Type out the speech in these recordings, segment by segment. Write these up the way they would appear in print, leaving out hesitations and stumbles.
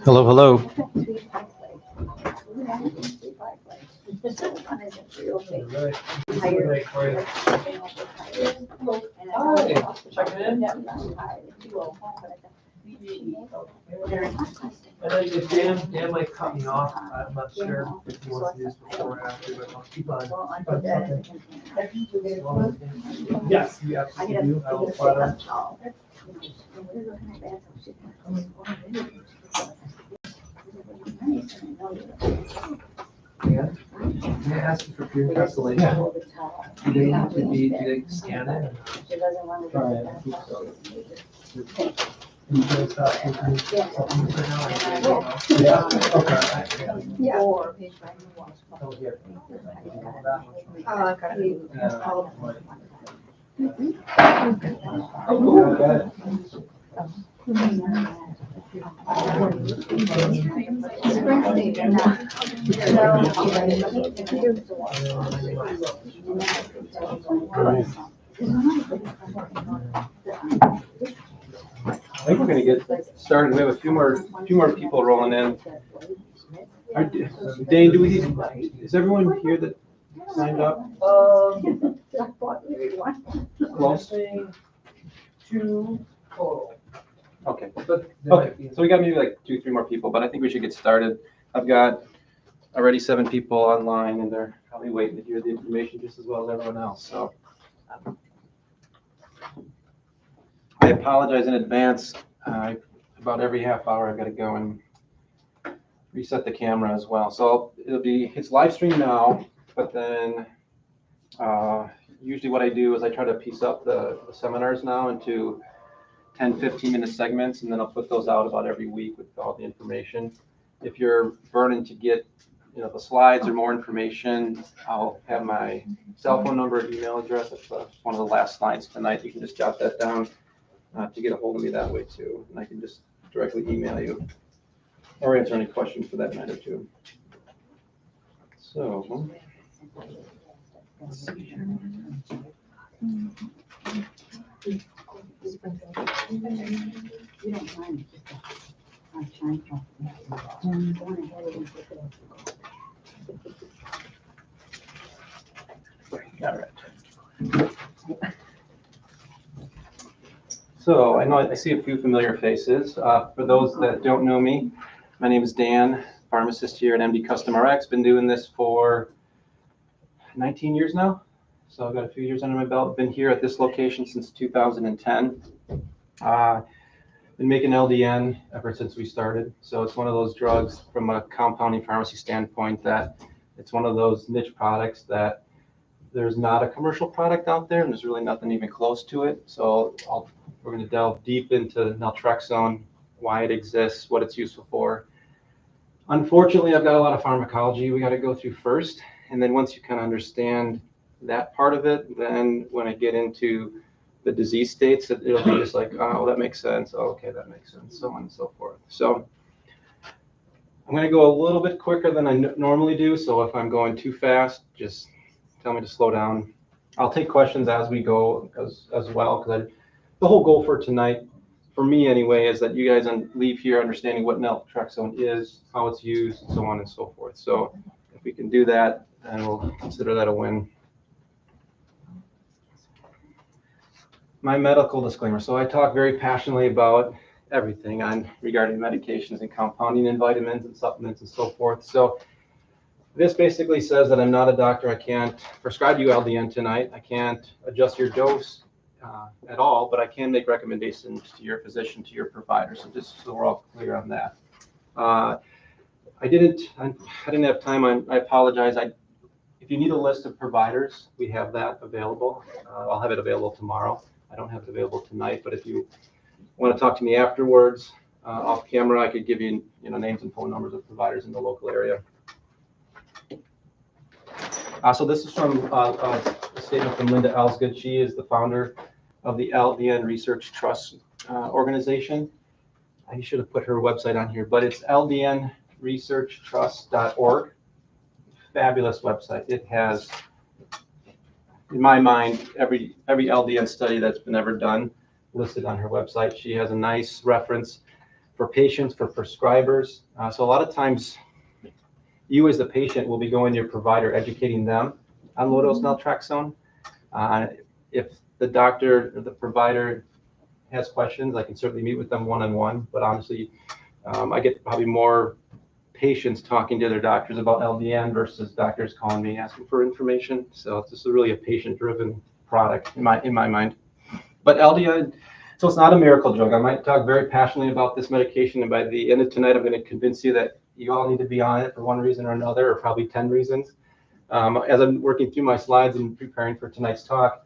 Hello, hello. Checking in. And then if Dan might cut me off, I'm not sure if he wants to do this before or after, but I'll keep on. Yes, you absolutely do. I will try that. Dan, may I ask you for peer encapsulation? Do they scan it? Try it. You guys have supplements right now? Yeah. Okay. Yeah. Oh, here. Got it. I think we're going to get started. We have a few more people rolling in. Dane, is everyone here that signed up? Close? 2 total. Okay. But Okay, so we got maybe like 2-3 more people, but I think we should get started. I've got already 7 people online, and they're probably waiting to hear the information just as well as everyone else. So I apologize in advance. About every half hour, I've got to go and reset the camera as well. So it's live stream now, but then usually what I do is I try to piece up the seminars now into 10-15 minute segments, and then I'll put those out about every week with all the information. If you're burning to get the slides or more information, I'll have my cell phone number and email address. That's one of the last slides tonight. You can just jot that down to get a hold of me that way too, and I can just directly email you or answer any questions for that matter too. So let's see here. All right. So I know I see a few familiar faces. For those that don't know me, my name is Dan, pharmacist here at MD Custom RX. Been doing this for 19 years now. So I've got a few years under my belt. Been here at this location since 2010. Been making LDN ever since we started. So it's one of those drugs from a compounding pharmacy standpoint that it's one of those niche products that there's not a commercial product out there, and there's really nothing even close to it. So we're going to delve deep into naltrexone, why it exists, what it's useful for. Unfortunately, I've got a lot of pharmacology we got to go through first. And then once you kind of understand that part of it, then when I get into the disease states, it'll be just like, oh, that makes sense. Oh, okay, that makes sense, so on and so forth. So I'm going to go a little bit quicker than I normally do. So if I'm going too fast, just tell me to slow down. I'll take questions as we go as well, because the whole goal for tonight, for me anyway, is that you guys leave here understanding what naltrexone is, how it's used, and so on and so forth. So if we can do that, then we'll consider that a win. My medical disclaimer. So I talk very passionately about everything regarding medications and compounding and vitamins and supplements and so forth. So this basically says that I'm not a doctor. I can't prescribe you LDN tonight. I can't adjust your dose at all, but I can make recommendations to your physician, to your provider. So just so we're all clear on that. I didn't have time. I apologize. If you need a list of providers, we have that available. I'll have it available tomorrow. I don't have it available tonight, but if you want to talk to me afterwards, off camera, I could give you, names and phone numbers of providers in the local area. So this is from a statement from Linda Elsgood. She is the founder of the LDN Research Trust organization. I should have put her website on here, but it's ldnresearchtrust.org. fabulous website. It has, in my mind, every LDN study that's been ever done listed on her website. She has a nice reference for patients, for prescribers. So a lot of times, you as the patient will be going to your provider, educating them on low dose naltrexone. If the doctor or the provider has questions, I can certainly meet with them one-on-one. But honestly, I get probably more patients talking to their doctors about LDN versus doctors calling me asking for information. So this is really a patient-driven product in my mind. But LDN, so it's not a miracle drug. I might talk very passionately about this medication, and by the end of tonight, I'm going to convince you that you all need to be on it for one reason or another, or probably 10 reasons. As I'm working through my slides and preparing for tonight's talk,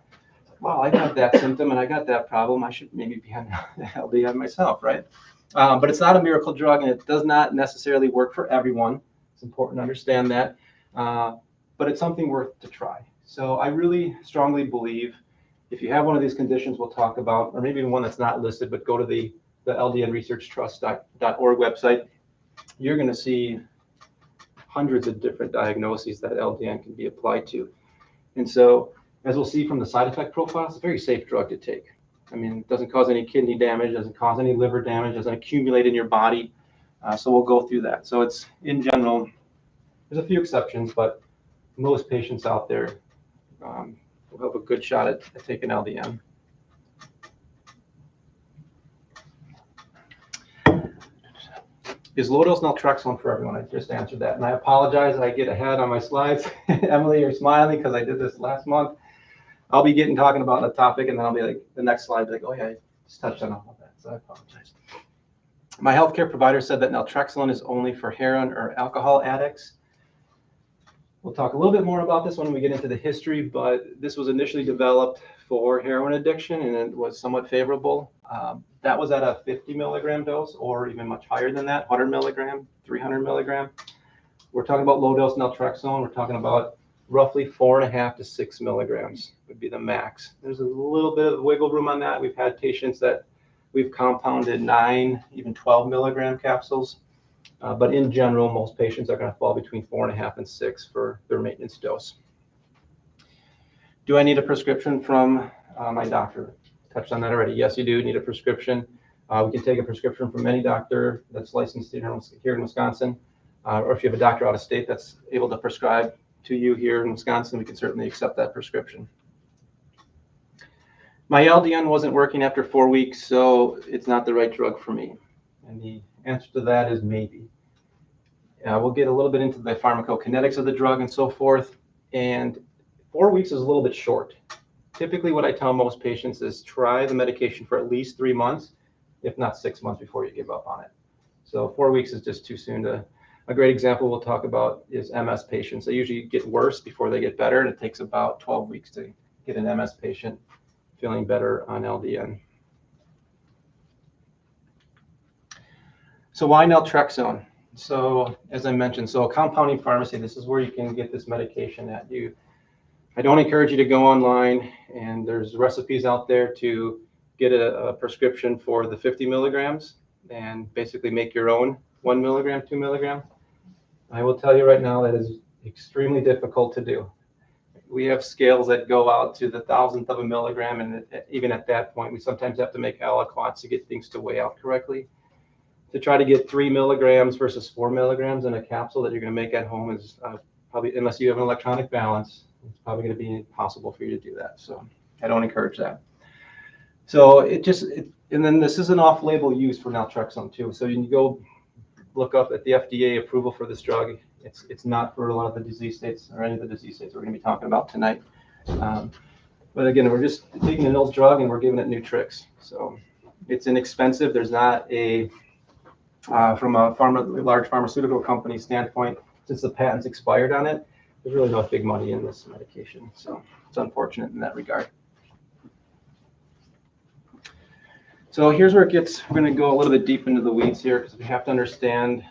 well, I got that symptom and I got that problem. I should maybe be on LDN myself, right? But it's not a miracle drug, and it does not necessarily work for everyone. It's important to understand that. But it's something worth to try. So I really strongly believe if you have one of these conditions we'll talk about, or maybe one that's not listed, but go to the ldnresearchtrust.org website, you're going to see hundreds of different diagnoses that LDN can be applied to. And so, as we'll see from the side effect profile, it's a very safe drug to take. I mean, it doesn't cause any kidney damage, doesn't cause any liver damage, doesn't accumulate in your body. So we'll go through that. So it's, in general, there's a few exceptions, but most patients out there will have a good shot at taking LDN. Is low dose naltrexone for everyone? I just answered that, and I apologize. I get ahead on my slides. Emily, you're smiling because I did this last month. I'll be talking about the topic, and then I'll be like, the next slide, like, oh yeah, I just touched on all of that, so I apologize. My healthcare provider said that naltrexone is only for heroin or alcohol addicts. We'll talk a little bit more about this when we get into the history, but this was initially developed for heroin addiction, and it was somewhat favorable. That was at a 50 milligram dose, or even much higher than that, 100 milligram, 300 milligram. We're talking about low dose naltrexone. We're talking about roughly 4.5 to 6 milligrams would be the max. There's a little bit of wiggle room on that. We've had patients that we've compounded 9, even 12 milligram capsules. But in general, most patients are going to fall between 4.5 and 6 for their maintenance dose. Do I need a prescription from my doctor? Touched on that already. Yes, you do need a prescription. We can take a prescription from any doctor that's licensed here in Wisconsin, or if you have a doctor out of state that's able to prescribe to you here in Wisconsin, we can certainly accept that prescription. My LDN wasn't working after 4 weeks, so it's not the right drug for me. And the answer to that is maybe. We'll get a little bit into the pharmacokinetics of the drug and so forth. And 4 weeks is a little bit short. Typically, what I tell most patients is try the medication for at least 3 months, if not 6 months before you give up on it. So 4 weeks is just too soon to. A great example we'll talk about is MS patients. They usually get worse before they get better, and it takes about 12 weeks to get an MS patient feeling better on LDN. So why naltrexone? So as I mentioned, so a compounding pharmacy, this is where you can get this medication at. I don't encourage you to go online, and there's recipes out there to get a prescription for the 50 milligrams and basically make your own 1 milligram, 2 milligram. I will tell you right now that is extremely difficult to do. We have scales that go out to the thousandth of a milligram, and even at that point, we sometimes have to make aliquots to get things to weigh out correctly. To try to get 3 milligrams versus 4 milligrams in a capsule that you're going to make at home is probably, unless you have an electronic balance, it's probably going to be impossible for you to do that. So I don't encourage that. So and then this is an off-label use for naltrexone too. So you can go look up at the FDA approval for this drug. It's not for a lot of the disease states or any of the disease states we're going to be talking about tonight. But again, we're just taking an old drug and we're giving it new tricks. So it's inexpensive. There's not a, from a large pharmaceutical company standpoint, since the patent's expired on it, there's really no big money in this medication. So it's unfortunate in that regard. So here's where we're going to go a little bit deep into the weeds here, because we have to understand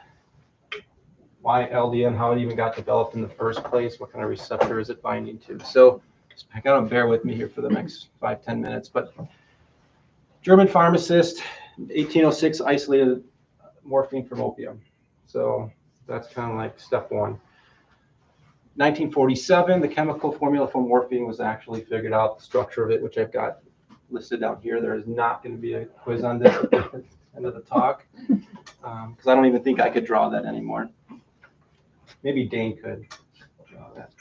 why LDN, how it even got developed in the first place, what kind of receptor is it binding to. So I gotta bear with me here for the next 5-10 minutes. But German pharmacist, 1806, isolated morphine from opium. So that's kind of like step one. 1947, the chemical formula for morphine was actually figured out, the structure of it, which I've got listed down here. There is not going to be a quiz on this at the end of the talk, because I don't even think I could draw that anymore. Maybe Dane could draw that.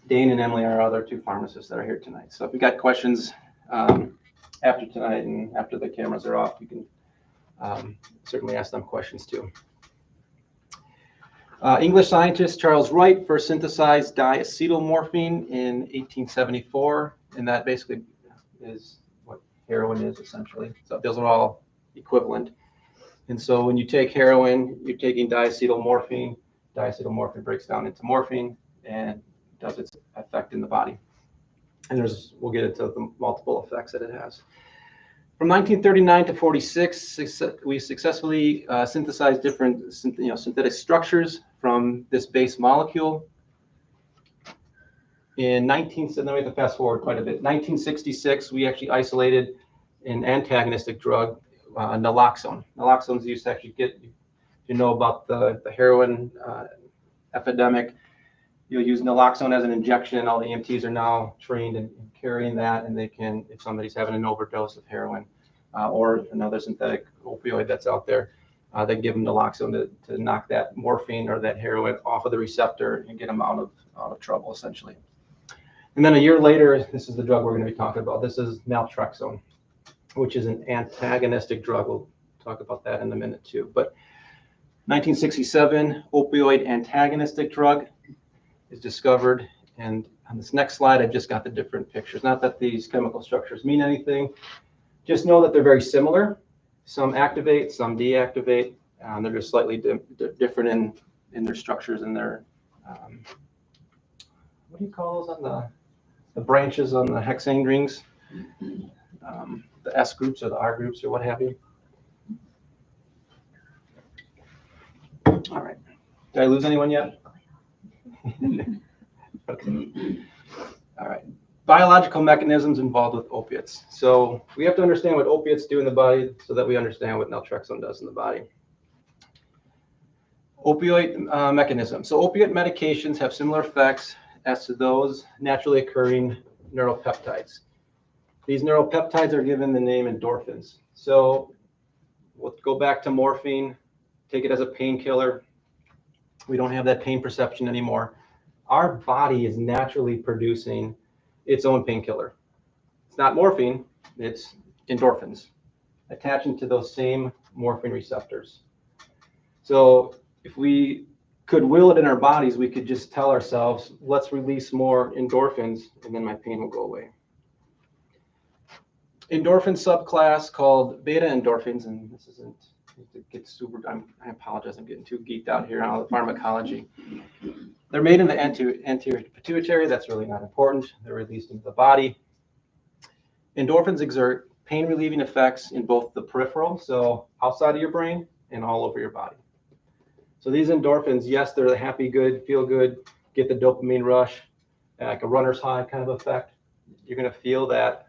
Dane and Emily are our other two pharmacists that are here tonight. So if you got questions after tonight and after the cameras are off, you can certainly ask them questions too. English scientist Charles Wright first synthesized diacetylmorphine in 1874, and that basically is what heroin is essentially. So those are all equivalent. And so when you take heroin, you're taking diacetylmorphine. Diacetylmorphine breaks down into morphine and does its effect in the body. And we'll get into the multiple effects that it has. From 1939 to 46, we successfully synthesized different synthetic structures from this base molecule. Then we have to fast forward quite a bit. 1966, we actually isolated an antagonistic drug, naloxone. Naloxone is used to actually get, you know about the heroin epidemic. You'll use naloxone as an injection. All the EMTs are now trained in carrying that, and they can, if somebody's having an overdose of heroin or another synthetic opioid that's out there, they give them naloxone to knock that morphine or that heroin off of the receptor and get them out of trouble, essentially. And then a year later, this is the drug we're going to be talking about. This is naltrexone, which is an antagonistic drug. We'll talk about that in a minute too. But 1967, opioid antagonistic drug is discovered. And on this next slide, I've just got the different pictures. Not that these chemical structures mean anything. Just know that they're very similar. Some activate, some deactivate. They're just slightly different in their structures and their, what do you call those on the branches on the hexane rings? The S groups or the R groups or what have you. All right. Did I lose anyone yet? Okay. All right. Biological mechanisms involved with opiates. So we have to understand what opiates do in the body so that we understand what naltrexone does in the body. Opioid mechanism. So opiate medications have similar effects as to those naturally occurring neuropeptides. These neuropeptides are given the name endorphins. So we'll go back to morphine, take it as a painkiller. We don't have that pain perception anymore. Our body is naturally producing its own painkiller. It's not morphine, it's endorphins, attaching to those same morphine receptors. So if we could will it in our bodies, we could just tell ourselves, let's release more endorphins, and then my pain will go away. Endorphin subclass called beta endorphins, and this isn't, it gets super, I apologize, I'm getting too geeked out here on all the pharmacology. They're made in the anterior pituitary. That's really not important. They're released into the body. Endorphins exert pain-relieving effects in both the peripheral, so outside of your brain, and all over your body. So these endorphins, yes, they're the happy, good, feel good, get the dopamine rush, like a runner's high kind of effect. You're going to feel that.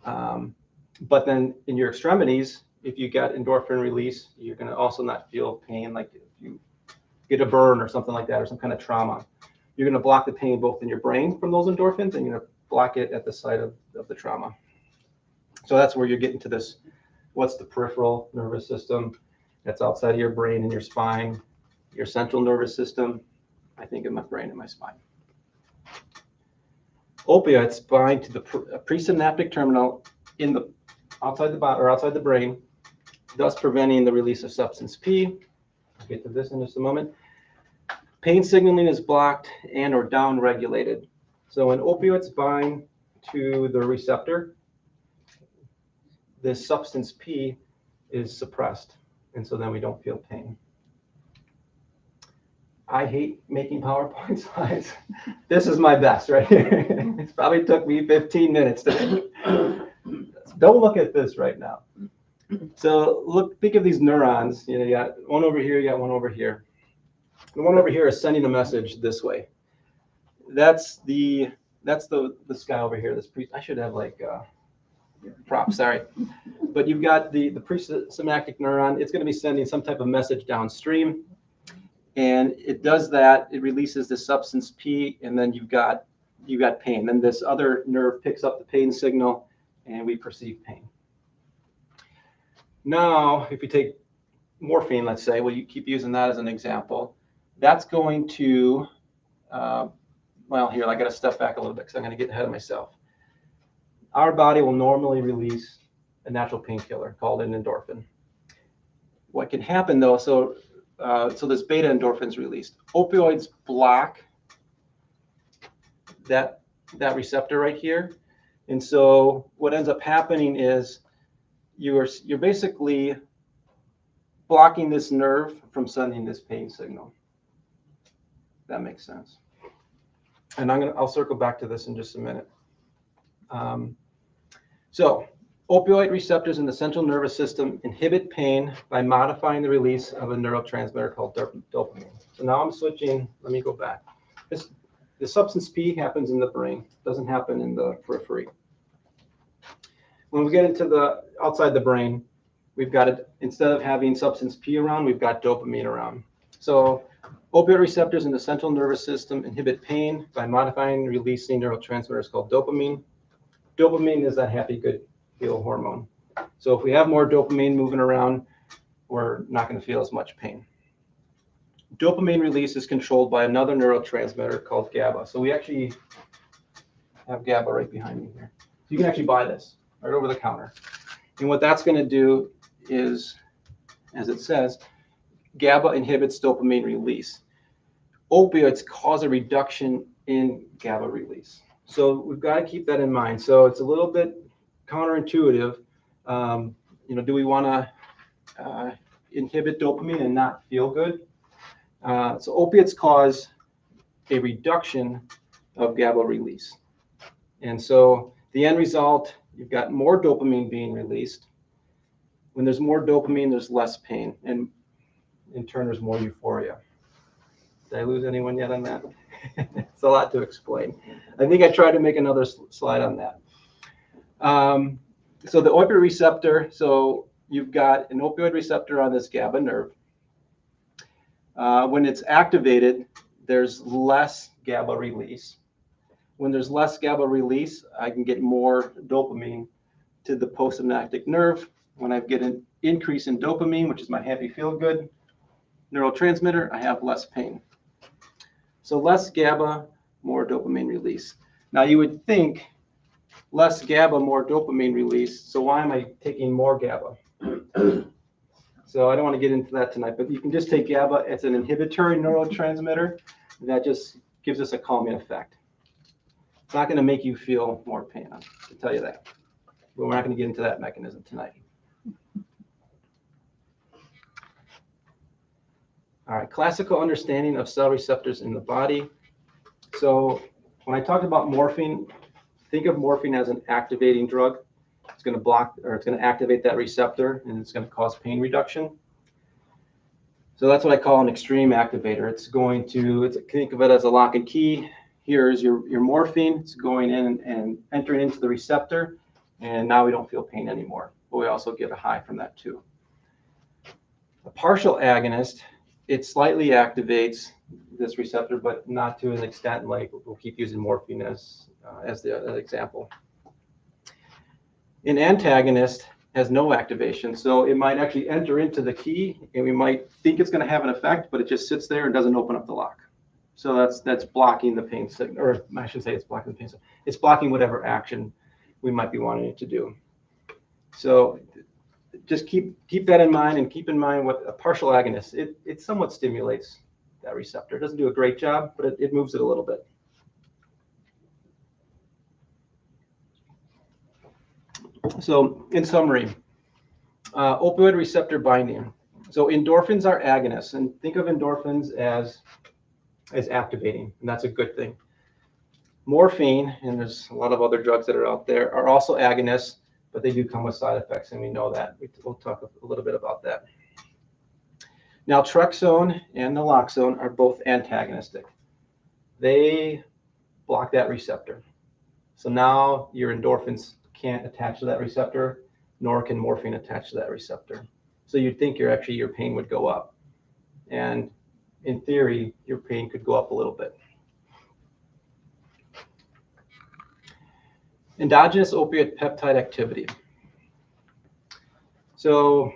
But then in your extremities, if you got endorphin release, you're going to also not feel pain, like if you get a burn or something like that, or some kind of trauma. You're going to block the pain both in your brain from those endorphins, and you're going to block it at the site of the trauma. So that's where you're getting to this, what's the peripheral nervous system? That's outside of your brain and your spine. Your central nervous system, I think of my brain and my spine. Opiates bind to the presynaptic terminal in the outside the body or outside the brain, thus preventing the release of substance P. I'll get to this in just a moment. Pain signaling is blocked and or down-regulated. So when opioids bind to the receptor, this substance P is suppressed, and so then we don't feel pain. I hate making PowerPoint slides. This is my best right here. It probably took me 15 minutes today. Don't look at this right now. So think of these neurons. You got one over here, you got one over here. The one over here is sending a message this way. That's the this guy over here. I should have like props, sorry. But you've got the presynaptic neuron. It's going to be sending some type of message downstream. And it does that. It releases the substance P, and then you've got pain. Then this other nerve picks up the pain signal, and we perceive pain. Now, if you take morphine, let's say, well, you keep using that as an example. That's going to, well, here, I got to step back a little bit because I'm going to get ahead of myself. Our body will normally release a natural painkiller called an endorphin. What can happen, though, so this beta endorphin's released. Opioids block that receptor right here. And so what ends up happening is you're basically blocking this nerve from sending this pain signal. That makes sense. And I'll circle back to this in just a minute. So opioid receptors in the central nervous system inhibit pain by modifying the release of a neurotransmitter called dopamine. So now I'm switching. Let me go back. The substance P happens in the brain, doesn't happen in the periphery. When we get into the outside the brain, we've got it, instead of having substance P around, we've got dopamine around. So opioid receptors in the central nervous system inhibit pain by modifying and releasing neurotransmitters called dopamine. Dopamine is that happy, good feel hormone. So if we have more dopamine moving around, we're not going to feel as much pain. Dopamine release is controlled by another neurotransmitter called GABA. So we actually have GABA right behind me here. So you can actually buy this right over the counter. And what that's going to do is, as it says, GABA inhibits dopamine release. Opioids cause a reduction in GABA release. So we've got to keep that in mind. So it's a little bit counterintuitive. Do we want to inhibit dopamine and not feel good? So opiates cause a reduction of GABA release. And so the end result, you've got more dopamine being released. When there's more dopamine, there's less pain. And in turn, there's more euphoria. Did I lose anyone yet on that? It's a lot to explain. I think I tried to make another slide on that. So the opioid receptor, so you've got an opioid receptor on this GABA nerve. When it's activated, there's less GABA release. When there's less GABA release, I can get more dopamine to the postsynaptic nerve. When I get an increase in dopamine, which is my happy feel-good neurotransmitter, I have less pain. So less GABA, more dopamine release. Now you would think less GABA, more dopamine release. So why am I taking more GABA? So I don't want to get into that tonight, but you can just take GABA. It's an inhibitory neurotransmitter that just gives us a calming effect. It's not going to make you feel more pain, I can tell you that. But we're not going to get into that mechanism tonight. All right, classical understanding of cell receptors in the body. So when I talked about morphine, think of morphine as an activating drug. It's going to block, or it's going to activate that receptor, and it's going to cause pain reduction. So that's what I call an extreme activator. It's going to, think of it as a lock and key. Here's your morphine. It's going in and entering into the receptor, and now we don't feel pain anymore. But we also get a high from that too. A partial agonist, it slightly activates this receptor, but not to an extent like we'll keep using morphine as the example. An antagonist has no activation, so it might actually enter into the key, and we might think it's going to have an effect, but it just sits there and doesn't open up the lock. So that's blocking the pain signal, or I should say it's blocking the pain signal. It's blocking whatever action we might be wanting it to do. So just keep that in mind, and keep in mind what a partial agonist, it somewhat stimulates that receptor. It doesn't do a great job, but it moves it a little bit. So in summary, opioid receptor binding. So endorphins are agonists, and think of endorphins as activating, and that's a good thing. Morphine, and there's a lot of other drugs that are out there, are also agonists, but they do come with side effects, and we know that. We'll talk a little bit about that. Naltrexone and naloxone are both antagonistic. They block that receptor. So now your endorphins can't attach to that receptor, nor can morphine attach to that receptor. So you'd think your pain would go up. And in theory, your pain could go up a little bit. Endogenous opiate peptide activity. So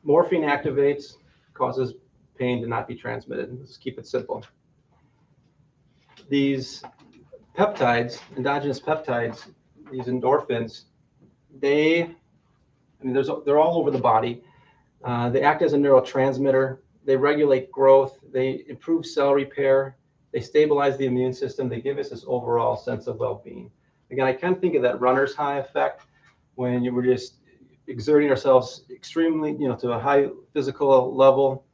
morphine activates, causes pain to not be transmitted. Let's keep it simple. These peptides, endogenous peptides, these endorphins, they're all over the body. They act as a neurotransmitter. They regulate growth. They improve cell repair. They stabilize the immune system. They give us this overall sense of well-being. Again, I kind of think of that runner's high effect when you were just exerting ourselves extremely, to a high physical level.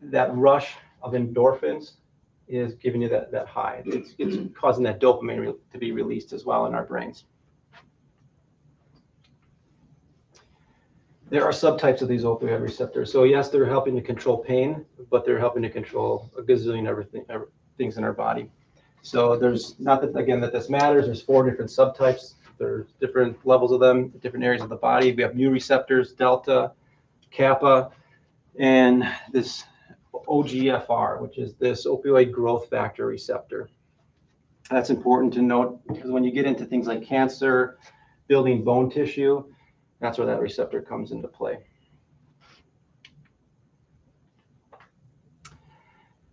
That rush of endorphins is giving you that high. It's causing that dopamine to be released as well in our brains. There are subtypes of these opioid receptors. So yes, they're helping to control pain, but they're helping to control a gazillion things in our body. So there's not that, again, that this matters. There's 4 different subtypes. There's different levels of them, different areas of the body. We have mu receptors, delta, kappa, and this OGFR, which is this opioid growth factor receptor. That's important to note because when you get into things like cancer, building bone tissue, that's where that receptor comes into play.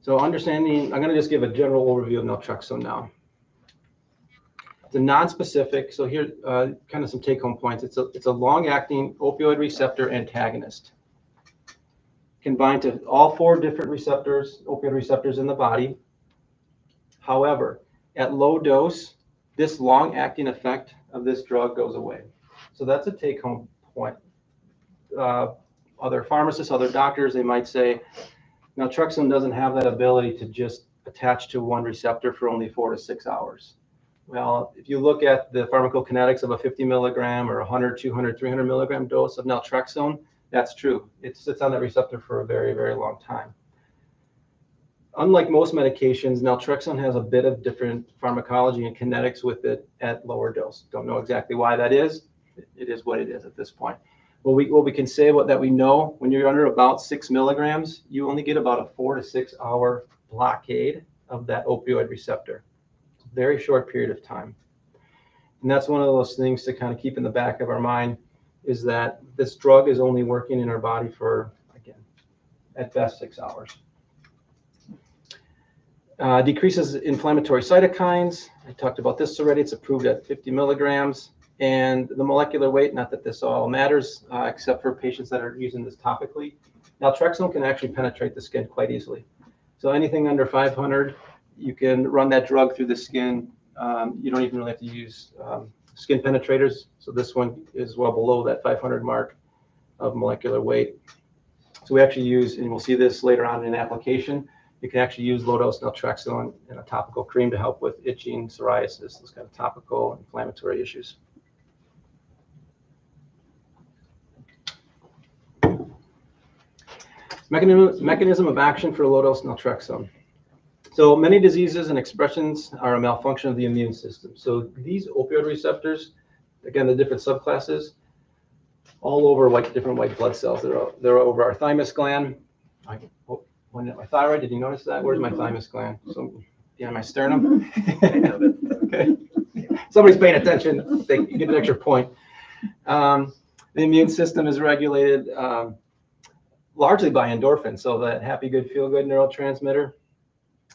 So understanding, I'm going to just give a general overview of naltrexone now. It's a non-specific, so here, kind of some take-home points. It's a long-acting opioid receptor antagonist. Can bind to all 4 different receptors, opioid receptors in the body. However, at low dose, this long-acting effect of this drug goes away. So that's a take-home point. Other pharmacists, other doctors, they might say, naltrexone doesn't have that ability to just attach to one receptor for only 4 to 6 hours. Well, if you look at the pharmacokinetics of a 50 milligram or 100, 200, 300 milligram dose of naltrexone, that's true. It sits on that receptor for a very, very long time. Unlike most medications, naltrexone has a bit of different pharmacology and kinetics with it at lower dose. Don't know exactly why that is. It is what it is at this point. What we can say that we know, when you're under about 6 milligrams, you only get about a 4 to 6 hour blockade of that opioid receptor. Very short period of time. And that's one of those things to kind of keep in the back of our mind, is that this drug is only working in our body for, again, at best 6 hours. Decreases inflammatory cytokines. I talked about this already. It's approved at 50 milligrams. And the molecular weight, not that this all matters, except for patients that are using this topically. Naltrexone can actually penetrate the skin quite easily. So anything under 500, you can run that drug through the skin. You don't even really have to use skin penetrators. So this one is well below that 500 mark of molecular weight. So we actually use, and we'll see this later on in application, you can actually use low-dose naltrexone in a topical cream to help with itching, psoriasis, those kind of topical inflammatory issues. Mechanism of action for low-dose naltrexone. So many diseases and expressions are a malfunction of the immune system. So these opioid receptors, again, the different subclasses, all over different white blood cells. They're over our thymus gland. I pointed at my thyroid. Did you notice that? Where's my thymus gland? So behind my sternum. Okay. Somebody's paying attention. They get an extra point. The immune system is regulated largely by endorphins. So that happy, good, feel good neurotransmitter.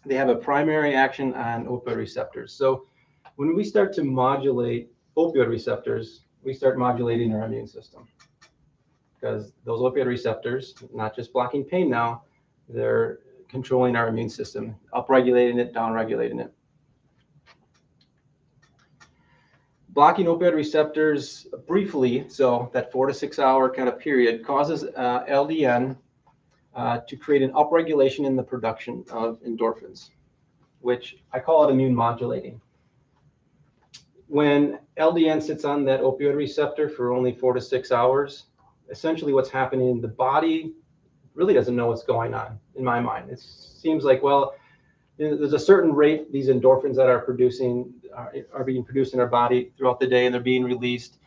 They have a primary action on opioid receptors. So when we start to modulate opioid receptors, we start modulating our immune system, because those opioid receptors, not just blocking pain now, they're controlling our immune system, upregulating it, downregulating it. Blocking opioid receptors briefly, so that 4 to 6 hour kind of period, causes LDN to create an upregulation in the production of endorphins, which I call it immune modulating. When LDN sits on that opioid receptor for only 4 to 6 hours, essentially what's happening in the body really doesn't know what's going on, in my mind. It seems like, well, there's a certain rate these endorphins that are being produced in our body throughout the day, and they're being released.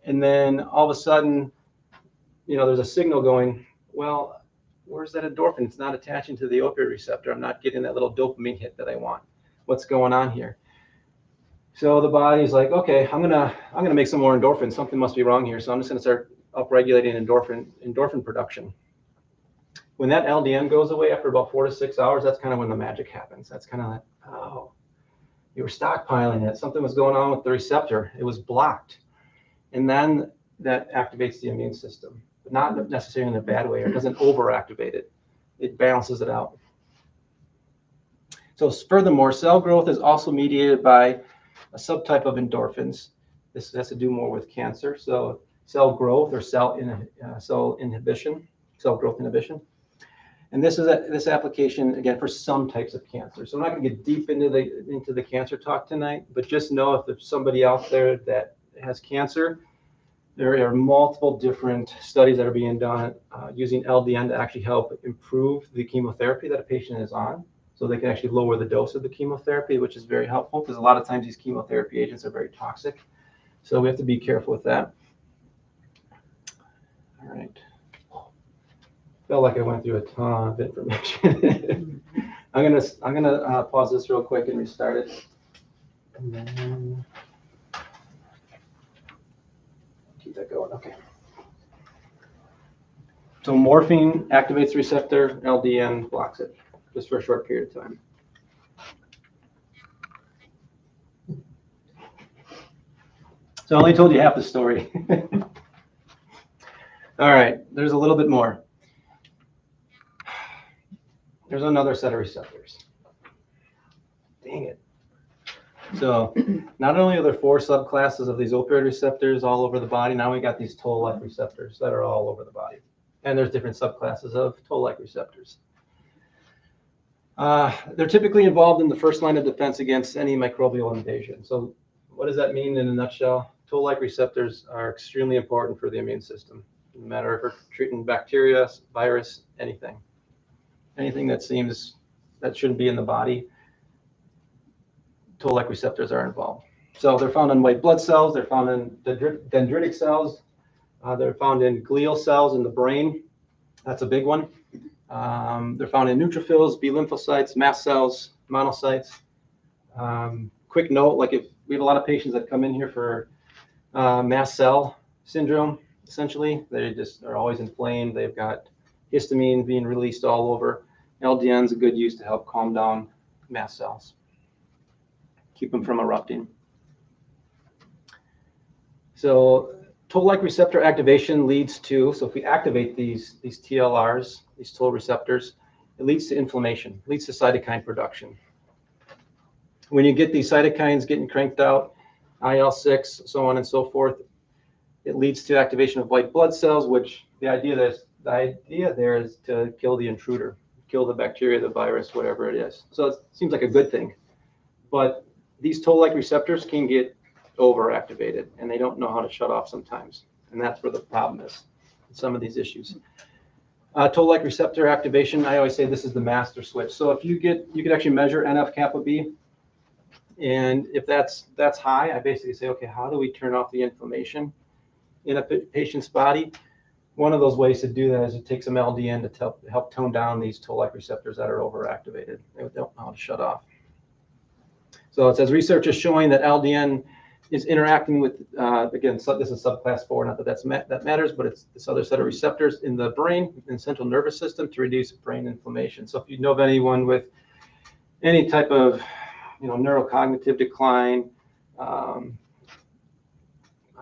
And then all of a sudden, there's a signal going, well, where's that endorphin? It's not attaching to the opioid receptor. I'm not getting that little dopamine hit that I want. What's going on here? So the body's like, okay, I'm gonna make some more endorphin. Something must be wrong here. So I'm just gonna start upregulating endorphin production. When that LDN goes away after about 4 to 6 hours, that's kind of when the magic happens. That's kind of like, oh, you were stockpiling it. Something was going on with the receptor. It was blocked. And then that activates the immune system, but not necessarily in a bad way, or it doesn't overactivate it. It balances it out. So furthermore, cell growth is also mediated by a subtype of endorphins. This has to do more with cancer. So cell growth or cell inhibition, cell growth inhibition. And this is this application, again, for some types of cancer. So I'm not going to get deep into the cancer talk tonight, but just know if there's somebody out there that has cancer, there are multiple different studies that are being done using LDN to actually help improve the chemotherapy that a patient is on. So they can actually lower the dose of the chemotherapy, which is very helpful because a lot of times these chemotherapy agents are very toxic. So we have to be careful with that. All right. Felt like I went through a ton of information. I'm gonna pause this real quick and restart it. And then keep that going. Okay. So morphine activates the receptor, LDN blocks it, just for a short period of time. So I only told you half the story. All right, there's a little bit more. There's another set of receptors. Dang it. So not only are there 4 subclasses of these opioid receptors all over the body, now we got these toll-like receptors that are all over the body. And there's different subclasses of toll-like receptors. They're typically involved in the first line of defense against any microbial invasion. So what does that mean in a nutshell? Toll-like receptors are extremely important for the immune system. No matter if we're treating bacteria, virus, anything that shouldn't be in the body, toll-like receptors are involved. So they're found in white blood cells, they're found in dendritic cells, they're found in glial cells in the brain. That's a big one. They're found in neutrophils, B lymphocytes, mast cells, monocytes. Quick note, like if we have a lot of patients that come in here for mast cell syndrome, essentially, they just are always inflamed. They've got histamine being released all over. LDN is a good use to help calm down mast cells, keep them from erupting. So toll-like receptor activation leads to, so if we activate these TLRs, these toll receptors, it leads to inflammation, leads to cytokine production. When you get these cytokines getting cranked out, IL-6, so on and so forth, it leads to activation of white blood cells, which the idea there is to kill the intruder, kill the bacteria, the virus, whatever it is. So it seems like a good thing. But these toll-like receptors can get overactivated, and they don't know how to shut off sometimes. And that's where the problem is, some of these issues. Toll-like receptor activation, I always say this is the master switch. So if you can actually measure NF-kappa B, and if that's high, I basically say, okay, how do we turn off the inflammation in a patient's body? One of those ways to do that is to take some LDN to help tone down these toll-like receptors that are overactivated. They don't know how to shut off. So it says research is showing that LDN is interacting with, again, so this is subclass 4, not that that matters, but it's this other set of receptors in the brain and central nervous system to reduce brain inflammation. So if you know of anyone with any type of, neurocognitive decline, I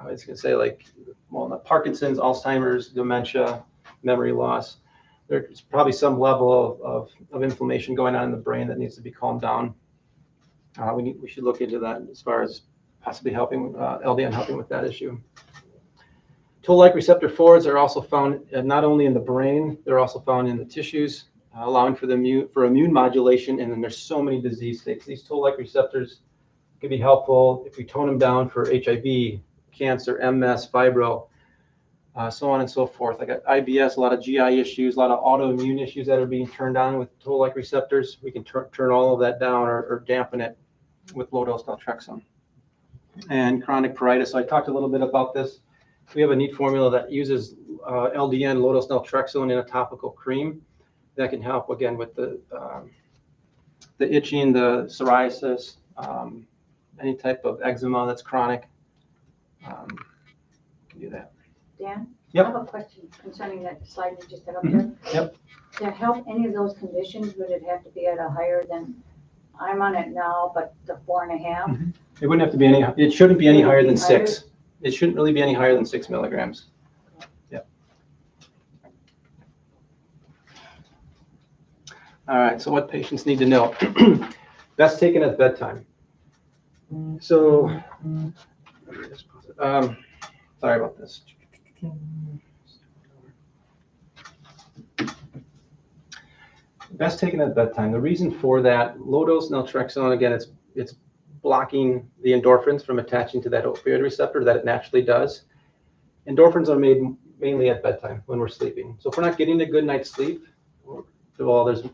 was going to say Parkinson's, Alzheimer's, dementia, memory loss, there's probably some level of inflammation going on in the brain that needs to be calmed down. We should look into that as far as possibly helping LDN helping with that issue. Toll-like receptor 4s are also found not only in the brain, they're also found in the tissues, allowing for immune modulation. And then there's so many disease states. These toll-like receptors can be helpful if we tone them down for HIV, cancer, MS, fibro, so on and so forth. I got IBS, a lot of GI issues, a lot of autoimmune issues that are being turned on with toll-like receptors. We can turn all of that down or dampen it with low-dose naltrexone. And chronic pruritus. So I talked a little bit about this. We have a neat formula that uses LDN, low-dose naltrexone in a topical cream. that can help again with the itching, the psoriasis, any type of eczema that's chronic. Can do that. Dan? Yep. I have a question concerning that slide you just had up there. Yep. To help any of those conditions, would it have to be at a higher than, I'm on it now, but the 4.5? It wouldn't have to be any, it shouldn't be any Would it higher be than higher? 6. It shouldn't really be any higher than 6 milligrams. Yep. All right, so what patients need to know. Best taken at bedtime. So, sorry about this. Best taken at bedtime. The reason for that, low dose naltrexone, again, it's blocking the endorphins from attaching to that opioid receptor that it naturally does. Endorphins are made mainly at bedtime when we're sleeping. So if we're not getting a good night's sleep, well, there's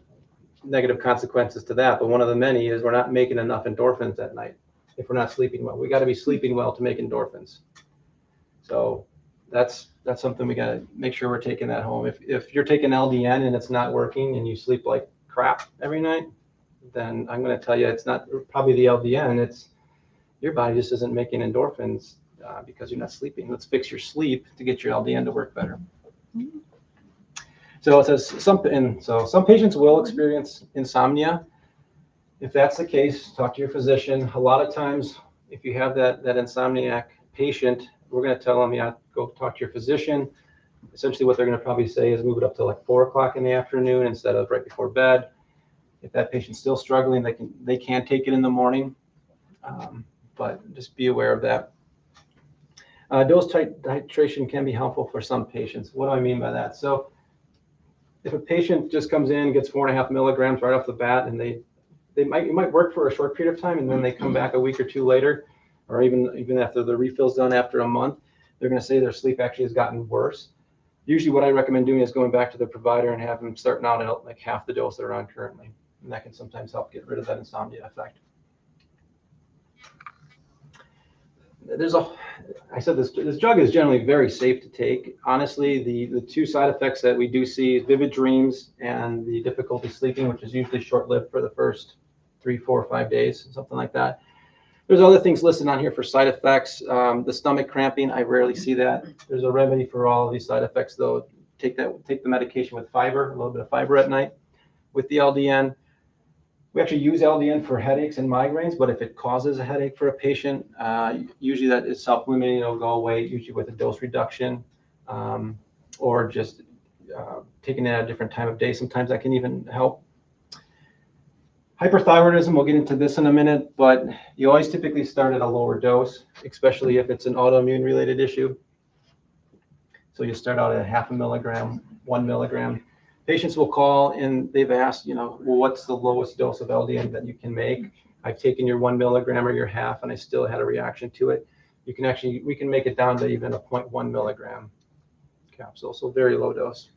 negative consequences to that, but one of the many is we're not making enough endorphins at night if we're not sleeping well. We got to be sleeping well to make endorphins. So that's something we got to make sure we're taking that home. If you're taking LDN and it's not working and you sleep like crap every night, then I'm going to tell you it's not probably the LDN. It's your body just isn't making endorphins because you're not sleeping. Let's fix your sleep to get your LDN to work better. So it says some patients will experience insomnia. If that's the case, talk to your physician. A lot of times, if you have that insomniac patient, we're going to tell them, yeah, go talk to your physician. Essentially, what they're going to probably say is move it up to like 4 o'clock in the afternoon instead of right before bed. If that patient's still struggling, they can take it in the morning, but just be aware of that. Dose titration can be helpful for some patients. What do I mean by that? So if a patient just comes in, gets 4.5 milligrams right off the bat, and it might work for a short period of time, and then they come back a week or two later, or even after the refill's done after a month, they're going to say their sleep actually has gotten worse. Usually what I recommend doing is going back to the provider and have them starting out at like half the dose they're on currently. And that can sometimes help get rid of that insomnia effect. I said this drug is generally very safe to take. Honestly, the two side effects that we do see is vivid dreams and the difficulty sleeping, which is usually short-lived for the first 3, 4, 5 days, something like that. There's other things listed on here for side effects. The stomach cramping, I rarely see that. There's a remedy for all of these side effects, though. Take the medication with fiber, a little bit of fiber at night. With the LDN, we actually use LDN for headaches and migraines, but if it causes a headache for a patient, usually that is self-limiting. It'll go away, usually with a dose reduction, or just taking it at a different time of day. Sometimes that can even help. Hyperthyroidism, we'll get into this in a minute, but you always typically start at a lower dose, especially if it's an autoimmune related issue. So you start out at 0.5 milligram, 1 milligram. Patients will call and they've asked, well, what's the lowest dose of LDN that you can make? I've taken your 1 milligram or your half and I still had a reaction to it. We can make it down to even a 0.1 milligram capsule, so very low dose.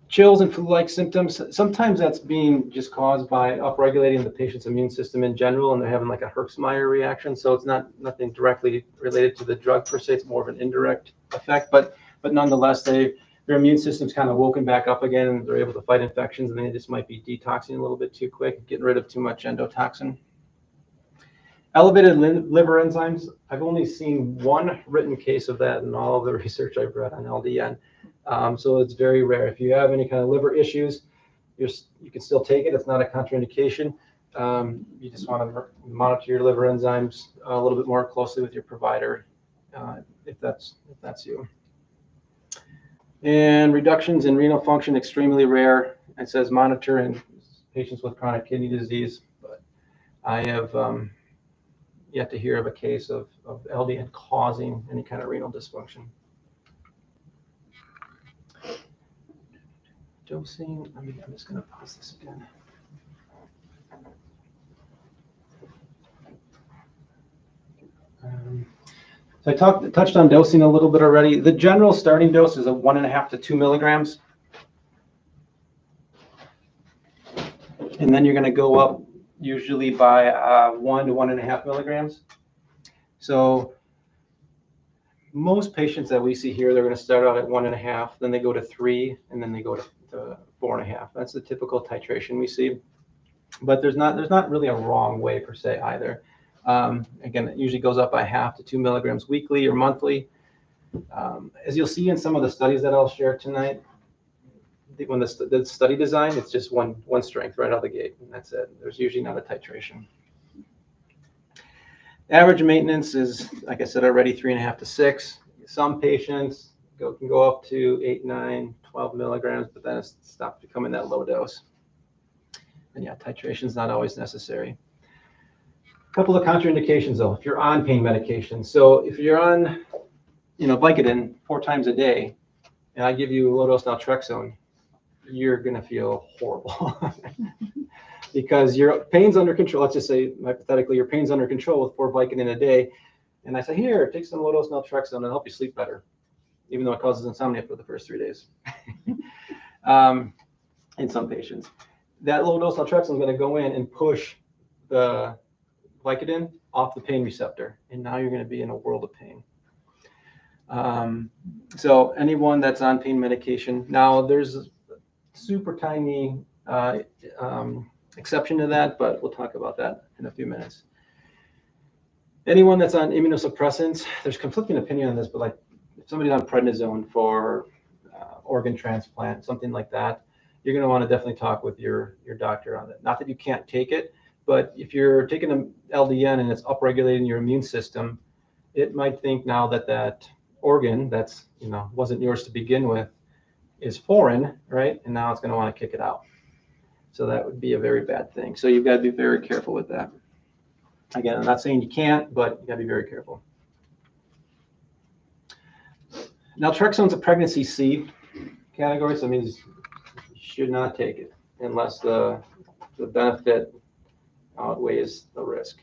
Chills and flu-like symptoms, sometimes that's being just caused by upregulating the patient's immune system in general, and they're having like a Herxmeyer reaction. So it's nothing directly related to the drug per se, it's more of an indirect effect, but nonetheless, their immune system's kind of woken back up again, and they're able to fight infections, and they just might be detoxing a little bit too quick, getting rid of too much endotoxin. Elevated liver enzymes, I've only seen one written case of that in all of the research I've read on LDN. So it's very rare. If you have any kind of liver issues, you can still take it. It's not a contraindication. You just want to monitor your liver enzymes a little bit more closely with your provider, if that's you. And reductions in renal function, extremely rare. It says monitor in patients with chronic kidney disease, but I have yet to hear of a case of LDN causing any kind of renal dysfunction. Dosing, I'm just going to pause this again. So I touched on dosing a little bit already. The general starting dose is a 1.5 to 2 milligrams. And then you're going to go up usually by 1 to 1.5 milligrams. So most patients that we see here, they're going to start out at 1.5, then they go to 3, and then they go to 4.5. That's the typical titration we see. But there's not really a wrong way per se either. Again, it usually goes up by 1/2 to 2 milligrams weekly or monthly. As you'll see in some of the studies that I'll share tonight, when the study design, it's just one strength right out of the gate, and that's it. There's usually not a titration. Average maintenance is, like I said already, 3.5 to 6. Some patients can go up to 8, 9, 12 milligrams, but then it stops becoming that low dose. And yeah, titration is not always necessary. A couple of contraindications though, if you're on pain medication. So if you're on, Vicodin 4 times a day, and I give you low dose naltrexone, you're gonna feel horrible because your pain's under control. Let's just say hypothetically your pain's under control with 4 Vicodin a day, and I say, here, take some low dose naltrexone and help you sleep better, even though it causes insomnia for the first 3 days. In some patients, that low dose naltrexone is going to go in and push the Vicodin off the pain receptor, and now you're going to be in a world of pain. So anyone that's on pain medication, now there's a super tiny exception to that, but we'll talk about that in a few minutes. Anyone that's on immunosuppressants, there's conflicting opinion on this, but like if somebody's on prednisone for organ transplant, something like that, you're going to want to definitely talk with your doctor on it. Not that you can't take it, but if you're taking an LDN and it's upregulating your immune system, it might think now that that organ that's, wasn't yours to begin with is foreign, right? And now it's going to want to kick it out. So that would be a very bad thing. So you've got to be very careful with that. Again, I'm not saying you can't, but you got to be very careful. Naltrexone's a pregnancy C category, so it means you should not take it unless the benefit outweighs the risk.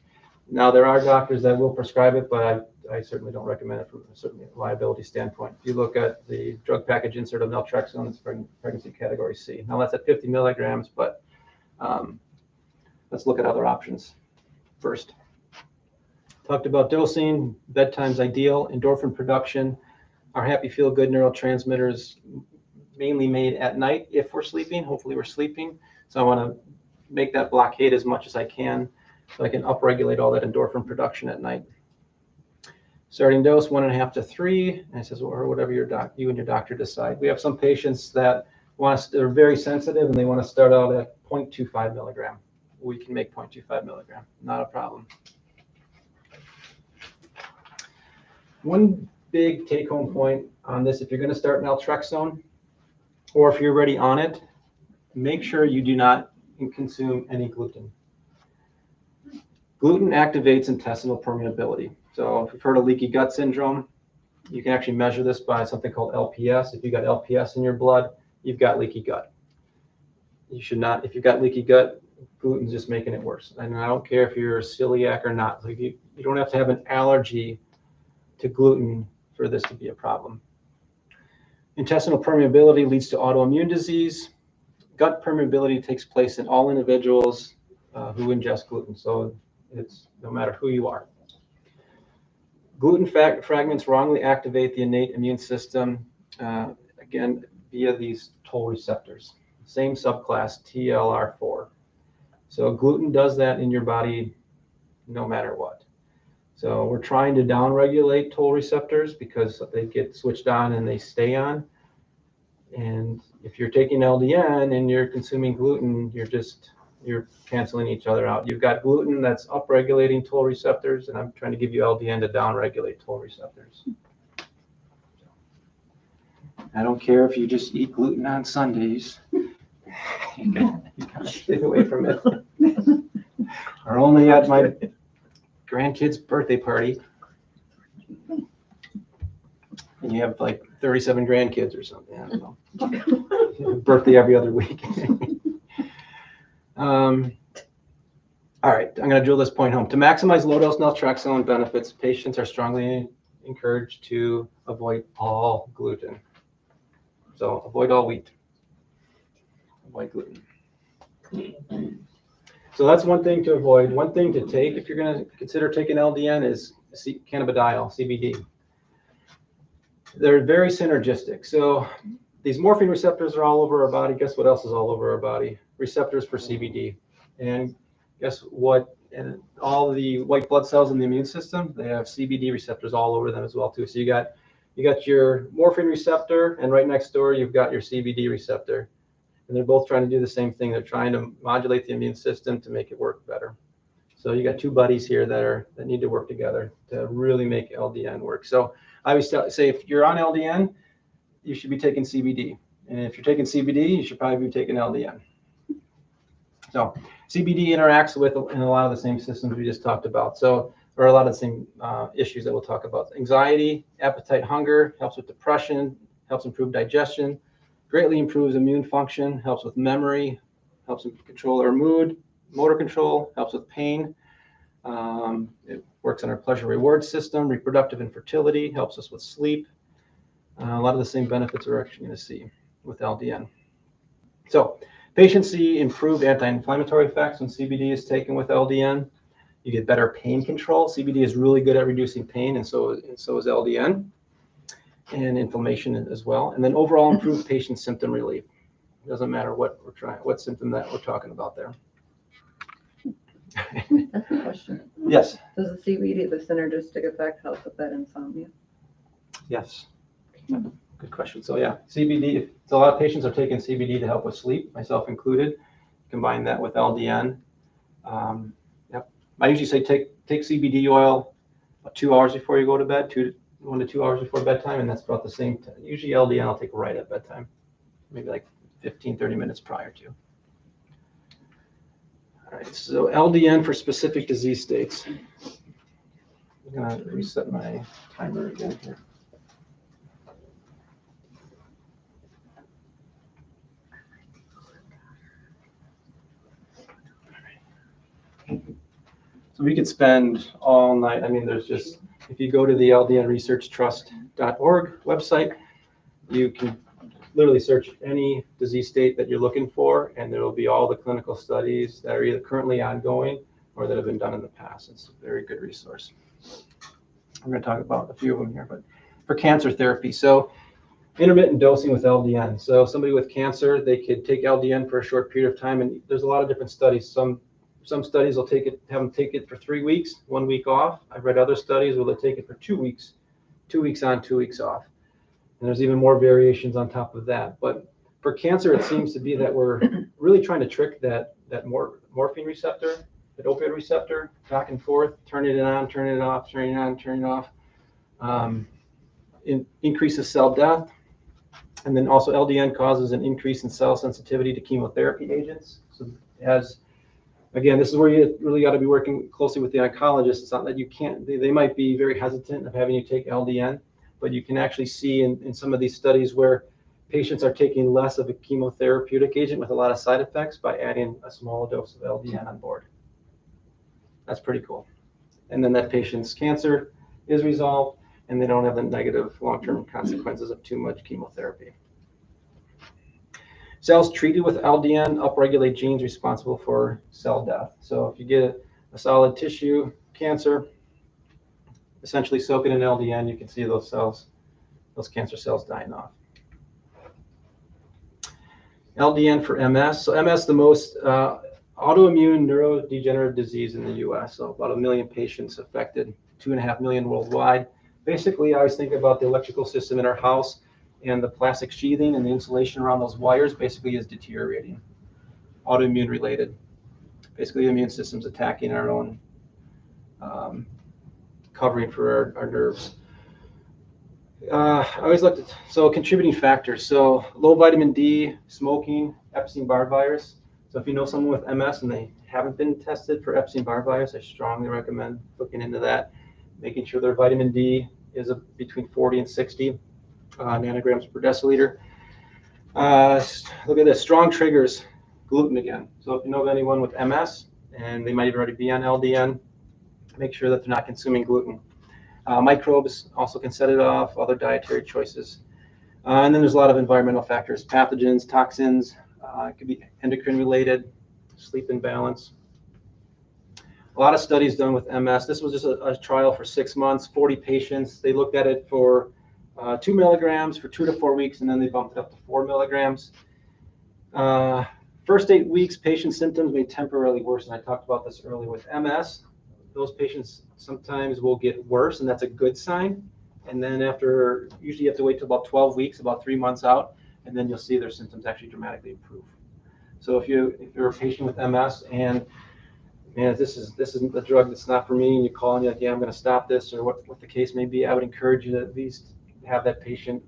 Now, there are doctors that will prescribe it, but I certainly don't recommend it from a liability standpoint. If you look at the drug package insert of naltrexone, it's pregnancy category C. Now, that's at 50 milligrams, but let's look at other options first. Talked about dosing, bedtime's ideal, endorphin production. Our happy, feel good neurotransmitters mainly made at night if we're sleeping. Hopefully we're sleeping. So I want to make that blockade as much as I can so I can upregulate all that endorphin production at night. Starting dose 1.5 to 3, and it says, or whatever you and your doctor decide. We have some patients that they're very sensitive and they want to start out at 0.25 milligram. We can make 0.25 milligram, not a problem. One big take-home point on this, if you're going to start naltrexone, or if you're already on it, make sure you do not consume any gluten. Gluten activates intestinal permeability. So if you've heard of leaky gut syndrome, you can actually measure this by something called LPS. If you've got LPS in your blood, you've got leaky gut. You should not, if you've got leaky gut, gluten's just making it worse. And I don't care if you're celiac or not. Like you don't have to have an allergy to gluten for this to be a problem. Intestinal permeability leads to autoimmune disease. Gut permeability takes place in all individuals who ingest gluten. So it's no matter who you are. Gluten fragments wrongly activate the innate immune system, again, via these toll receptors. Same subclass, TLR4. So gluten does that in your body no matter what. So we're trying to downregulate toll receptors because they get switched on and they stay on. And if you're taking LDN and you're consuming gluten, you're canceling each other out. You've got gluten that's upregulating toll receptors, and I'm trying to give you LDN to downregulate toll receptors. I don't care if you just eat gluten on Sundays. You gotta stay away from it. Or only at my grandkid's birthday party. And you have like 37 grandkids or something. I don't know. Birthday every other week. All right, I'm going to drill this point home. To maximize low-dose naltrexone benefits, patients are strongly encouraged to avoid all gluten. So avoid all wheat. Avoid gluten. So that's one thing to avoid. One thing to take if you're going to consider taking LDN is cannabidiol, CBD. They're very synergistic. So these morphine receptors are all over our body. Guess what else is all over our body? Receptors for CBD. And guess what? And all the white blood cells in the immune system, they have CBD receptors all over them as well too. So you got your morphine receptor, and right next door you've got your CBD receptor, and they're both trying to do the same thing. They're trying to modulate the immune system to make it work better. So you got two buddies here that need to work together to really make LDN work. So I always say if you're on LDN, you should be taking CBD, and if you're taking CBD, you should probably be taking LDN. So CBD interacts with in a lot of the same systems we just talked about. So there are a lot of the same issues that we'll talk about. Anxiety, appetite, hunger, helps with depression, helps improve digestion, greatly improves immune function, helps with memory, helps control our mood, motor control, helps with pain. It works on our pleasure reward system, reproductive infertility, helps us with sleep. A lot of the same benefits we're actually going to see with LDN. So patients see improved anti-inflammatory effects when CBD is taken with LDN. You get better pain control. CBD is really good at reducing pain, and so is LDN, and inflammation as well. And then overall improved patient symptom relief. It doesn't matter what symptom that we're talking about there. That's a question. Yes. Does the CBD, the synergistic effect, help with that insomnia? Yes. Good question. So yeah, CBD, so a lot of patients are taking CBD to help with sleep, myself included. Combine that with LDN. Yep. I usually say take CBD oil about 2 hours before you go to bed, 1 to 2 hours before bedtime, and that's about the same time. Usually LDN I'll take right at bedtime, maybe like 15, 30 minutes prior to. All right, so LDN for specific disease states. I'm gonna reset my timer again here. So we could spend all night. I mean, there's just, if you go to the ldnresearchtrust.org website, you can literally search any disease state that you're looking for, and there will be all the clinical studies that are either currently ongoing or that have been done in the past. It's a very good resource. I'm going to talk about a few of them here, but for cancer therapy. So intermittent dosing with LDN. So somebody with cancer, they could take LDN for a short period of time, and there's a lot of different studies. Some studies will have them take it for 3 weeks, 1 week off. I've read other studies where they take it for 2 weeks, 2 weeks on, 2 weeks off. And there's even more variations on top of that. But for cancer, it seems to be that we're really trying to trick that morphine receptor, that opioid receptor, back and forth, turning it on, turning it off, turning it on, turning it off. Increases cell death. And then also LDN causes an increase in cell sensitivity to chemotherapy agents. So again, this is where you really got to be working closely with the oncologist. It's not that you can't, they might be very hesitant of having you take LDN, but you can actually see in some of these studies where patients are taking less of a chemotherapeutic agent with a lot of side effects by adding a small dose of LDN on board. That's pretty cool. And then that patient's cancer is resolved, and they don't have the negative long-term consequences of too much chemotherapy. Cells treated with LDN upregulate genes responsible for cell death. So if you get a solid tissue cancer, essentially soak it in LDN, you can see those cells, those cancer cells dying off. LDN for MS. So MS, the most autoimmune neurodegenerative disease in the US. So about 1 million patients affected, 2.5 million worldwide. Basically, I always think about the electrical system in our house, and the plastic sheathing and the insulation around those wires basically is deteriorating. Autoimmune related. Basically, the immune system's attacking our own covering for our nerves. I always looked at, so contributing factors. So low vitamin D, smoking, Epstein-Barr virus. So if you know someone with MS and they haven't been tested for Epstein-Barr virus, I strongly recommend looking into that, making sure their vitamin D is between 40 and 60 nanograms per deciliter. Look at this, strong triggers, gluten again. So if you know of anyone with MS and they might already be on LDN, make sure that they're not consuming gluten. Microbes also can set it off, other dietary choices. And then there's a lot of environmental factors, pathogens, toxins, it could be endocrine related, sleep imbalance. A lot of studies done with MS. This was just a trial for 6 months, 40 patients. They looked at it for 2 milligrams for 2 to 4 weeks, and then they bumped it up to 4 milligrams. First 8 weeks, patient symptoms may temporarily worsen. I talked about this earlier with MS. Those patients sometimes will get worse, and that's a good sign. And then after, usually you have to wait till about 12 weeks, about 3 months out, and then you'll see their symptoms actually dramatically improve. So if you're a patient with MS and man, this isn't the drug that's not for me, and you call and you're like, yeah, I'm going to stop this, or what the case may be, I would encourage you to at least have that patient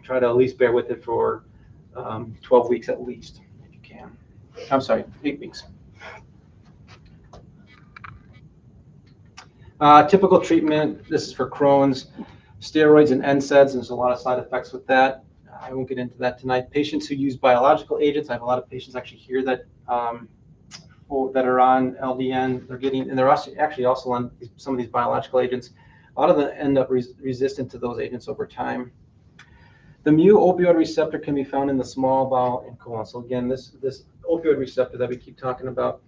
try to at least bear with it for 12 weeks at least, if you can. I'm sorry, 8 weeks. Typical treatment, this is for Crohn's, steroids and NSAIDs. There's a lot of side effects with that. I won't get into that tonight. Patients who use biological agents, I have a lot of patients actually here that that are on LDN, they're actually also on some of these biological agents. A lot of them end up resistant to those agents over time. The mu opioid receptor can be found in the small bowel and colon. So again, this opioid receptor that we keep talking about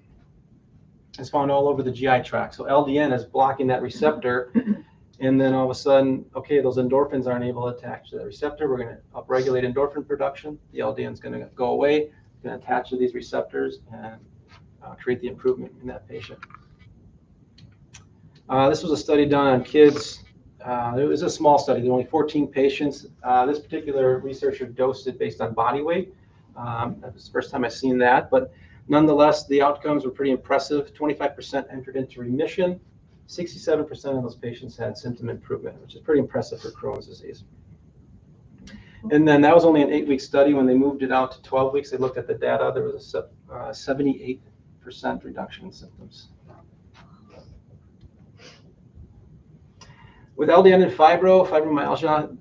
is found all over the GI tract. So LDN is blocking that receptor, and then all of a sudden, okay, those endorphins aren't able to attach to the receptor. We're going to upregulate endorphin production. The LDN is going to go away. It's going to attach to these receptors and create the improvement in that patient. This was a study done on kids. It was a small study. There were only 14 patients. This particular researcher dosed it based on body weight. That was the first time I've seen that, but nonetheless, the outcomes were pretty impressive. 25% entered into remission. 67% of those patients had symptom improvement, which is pretty impressive for Crohn's disease. And then that was only an 8-week study. When they moved it out to 12 weeks, they looked at the data. There was a 78% reduction in symptoms. With LDN and fibromyalgia,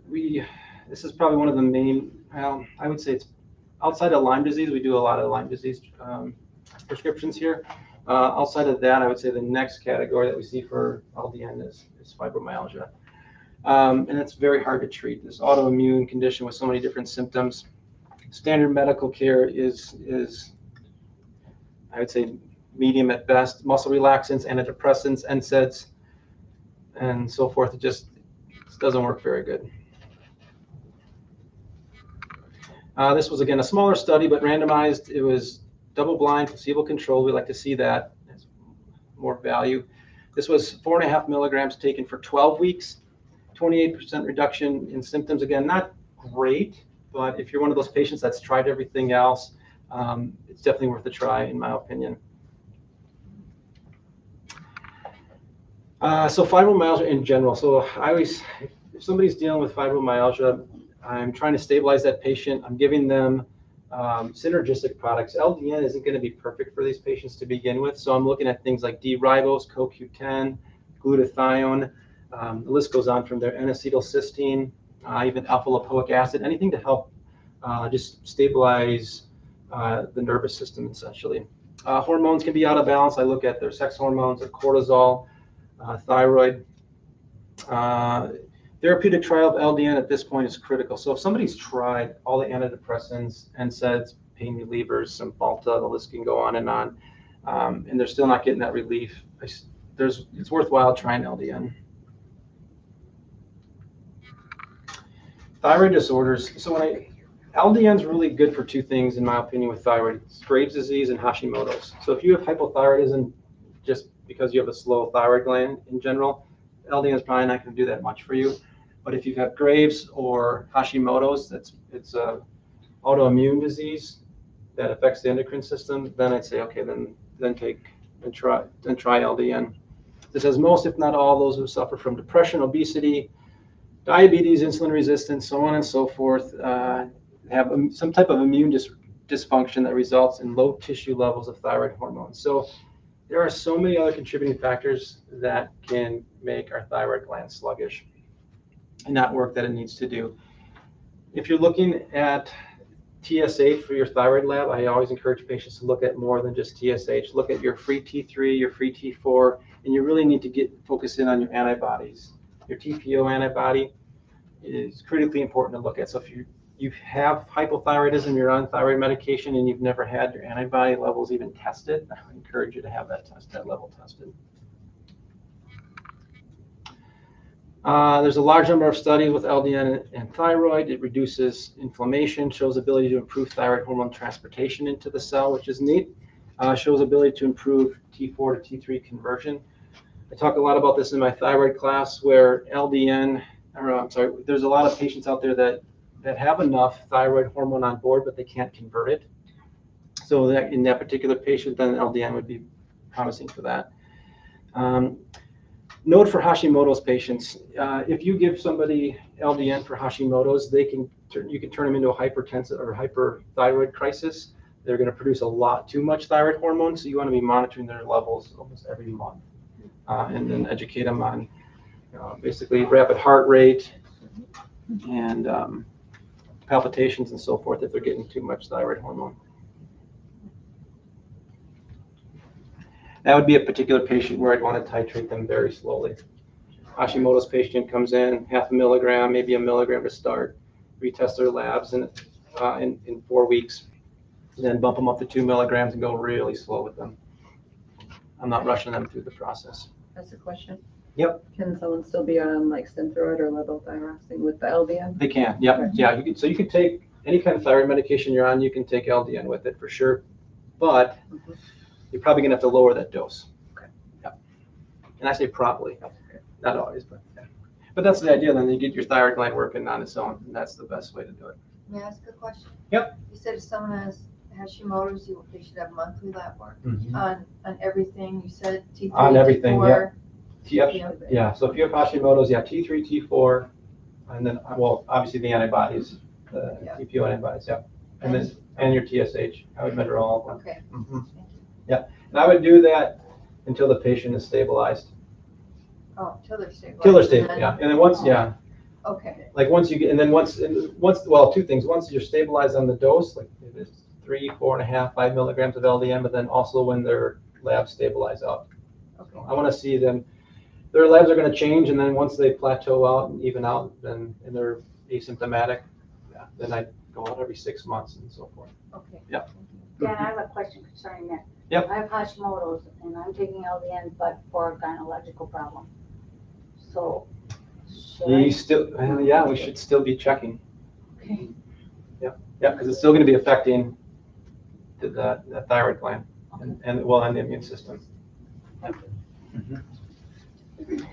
this is probably one of the main, I would say it's outside of Lyme disease. We do a lot of Lyme disease prescriptions here. Outside of that, I would say the next category that we see for LDN is fibromyalgia. And it's very hard to treat, this autoimmune condition with so many different symptoms. Standard medical care is I would say medium at best. Muscle relaxants, antidepressants, NSAIDs, and so forth. It just doesn't work very good. This was, again, a smaller study, but randomized. It was double-blind, placebo-controlled. We like to see that. It's more value. This was 4.5 milligrams taken for 12 weeks, 28% reduction in symptoms. Again, not great, but if you're one of those patients that's tried everything else, it's definitely worth a try, in my opinion. So fibromyalgia in general. So I always, if somebody's dealing with fibromyalgia, I'm trying to stabilize that patient. I'm giving them synergistic products. LDN isn't going to be perfect for these patients to begin with, so I'm looking at things like D-ribose, CoQ10, glutathione. The list goes on from there. N-acetylcysteine, even alpha-lipoic acid, anything to help just stabilize the nervous system, essentially. Hormones can be out of balance. I look at their sex hormones, their cortisol, thyroid. Therapeutic trial of LDN at this point is critical. So if somebody's tried all the antidepressants, NSAIDs, pain relievers, Cymbalta, the list can go on, and they're still not getting that relief, it's worthwhile trying LDN. Thyroid disorders. So LDN is really good for two things, in my opinion, with thyroid. It's Graves' disease and Hashimoto's. So if you have hypothyroidism, just because you have a slow thyroid gland in general, LDN is probably not going to do that much for you. But if you have Graves' or Hashimoto's, it's a autoimmune disease that affects the endocrine system, then I'd say, okay, then try LDN. This has most, if not all, those who suffer from depression, obesity, diabetes, insulin resistance, so on and so forth, have some type of immune dysfunction that results in low tissue levels of thyroid hormone. So there are so many other contributing factors that can make our thyroid gland sluggish and not work that it needs to do. If you're looking at TSH for your thyroid lab, I always encourage patients to look at more than just TSH. Look at your free T3, your free T4, and you really need to focus in on your antibodies. Your TPO antibody is critically important to look at. So if you have hypothyroidism, you're on thyroid medication, and you've never had your antibody levels even tested, I would encourage you to have that level tested. There's a large number of studies with LDN and thyroid. It reduces inflammation, shows ability to improve thyroid hormone transportation into the cell, which is neat. Shows ability to improve T4 to T3 conversion. I talk a lot about this in my thyroid class where there's a lot of patients out there that have enough thyroid hormone on board, but they can't convert it. So that in that particular patient, then LDN would be promising for that. Note for Hashimoto's patients, if you give somebody LDN for Hashimoto's, you can turn them into a hypertensive or hyperthyroid crisis. They're going to produce a lot too much thyroid hormone, so you want to be monitoring their levels almost every month, and then educate them on basically rapid heart rate and palpitations and so forth if they're getting too much thyroid hormone. That would be a particular patient where I'd want to titrate them very slowly. Hashimoto's patient comes in, 0.5 milligram, maybe 1 milligram to start, retest their labs in 4 weeks, then bump them up to 2 milligrams and go really slow with them. I'm not rushing them through the process. That's a question. Yep. Can someone still be on like Synthroid or levothyroxine with the LDN? They can, yep. Okay. Yeah, you can take any kind of thyroid medication you're on, you can take LDN with it for sure, but you're probably gonna have to lower that dose. Okay. Yep. And I say probably, not always, but yeah. But that's the idea, then you get your thyroid gland working on its own, and that's the best way to do it. May I ask a question? Yep. You said if someone has Hashimoto's, they should have monthly lab work Mhm. on everything. You said T3, On everything, T4. Yep. Yeah, so if you have Hashimoto's, yeah, T3, T4, and then, well, obviously the antibodies, the Yeah. TPO antibodies, yeah. And your TSH, I would measure all of them. Okay. Mhm. Thank you. And I would do that until the patient is stabilized. Oh, till they're stable. Till they're stable, yeah. And then once, yeah, Okay. like once you get, and then once, well, two things. Once you're stabilized on the dose, like if it's 3, 4.5, 5 milligrams of LDN, but then also when their labs stabilize out. Okay. I want to see them, their labs are going to change, and then once they plateau out and even out, then and they're asymptomatic, yeah, then I go out every 6 months and so forth. Okay. Yeah. Thank you. Dan, I have a question concerning that. Yep. I have Hashimoto's and I'm taking LDN, but for a gynecological problem. So, should You I? still, yeah, we should still be checking. Okay. Yeah, because it's still going to be affecting the thyroid gland and the immune system. Thank you.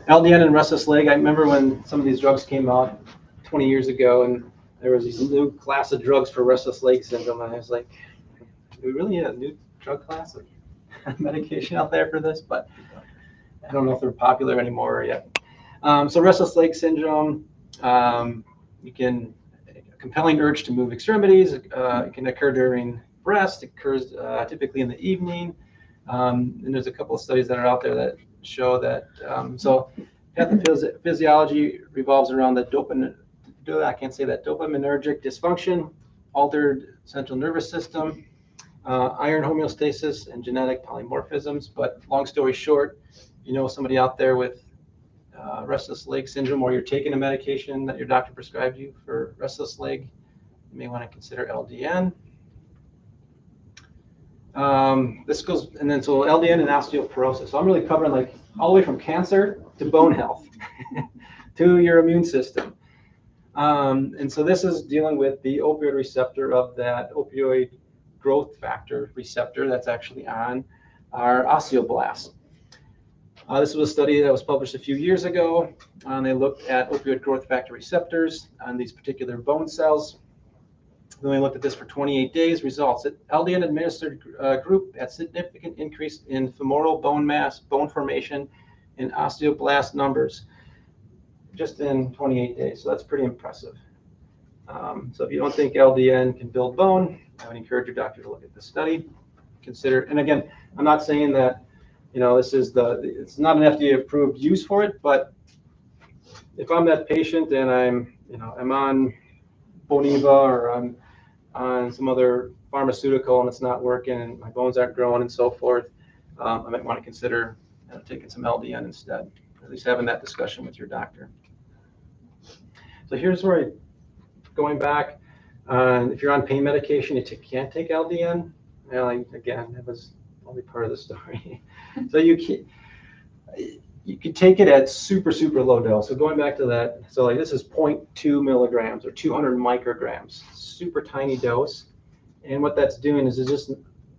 LDN and restless leg. I remember when some of these drugs came out 20 years ago, and there was this new class of drugs for restless leg syndrome, and I was like, do we really need a new drug class of medication out there for this? But I don't know if they're popular anymore yet. So restless leg syndrome, you can a compelling urge to move extremities. It can occur during rest. It occurs typically in the evening. And there's a couple of studies that are out there that show that. So pathophysiology revolves around the dopaminergic dysfunction, altered central nervous system, iron homeostasis, and genetic polymorphisms. But long story short, you know somebody out there with restless leg syndrome, or you're taking a medication that your doctor prescribed you for restless leg, you may want to consider LDN. This goes, and then so LDN and osteoporosis. So I'm really covering like all the way from cancer to bone health to your immune system. And so this is dealing with the opioid receptor of that opioid growth factor receptor that's actually on our osteoblasts. This was a study that was published a few years ago. They looked at opioid growth factor receptors on these particular bone cells. Then they looked at this for 28 days. Results: LDN administered group had significant increase in femoral bone mass, bone formation, and osteoblast numbers just in 28 days. So that's pretty impressive. So if you don't think LDN can build bone, I would encourage your doctor to look at this study. Consider, and again, I'm not saying that, you know, this is it's not an FDA approved use for it, but if I'm that patient and I'm on Boniva or I'm on some other pharmaceutical and it's not working and my bones aren't growing and so forth, I might want to consider taking some LDN instead, or at least having that discussion with your doctor. So here's where going back, if you're on pain medication, you can't take LDN. Well, again, that was only part of the story. So you can't. you could take it at super, super low dose. So going back to that, so like this is 0.2 milligrams or 200 micrograms, super tiny dose. And what that's doing is it's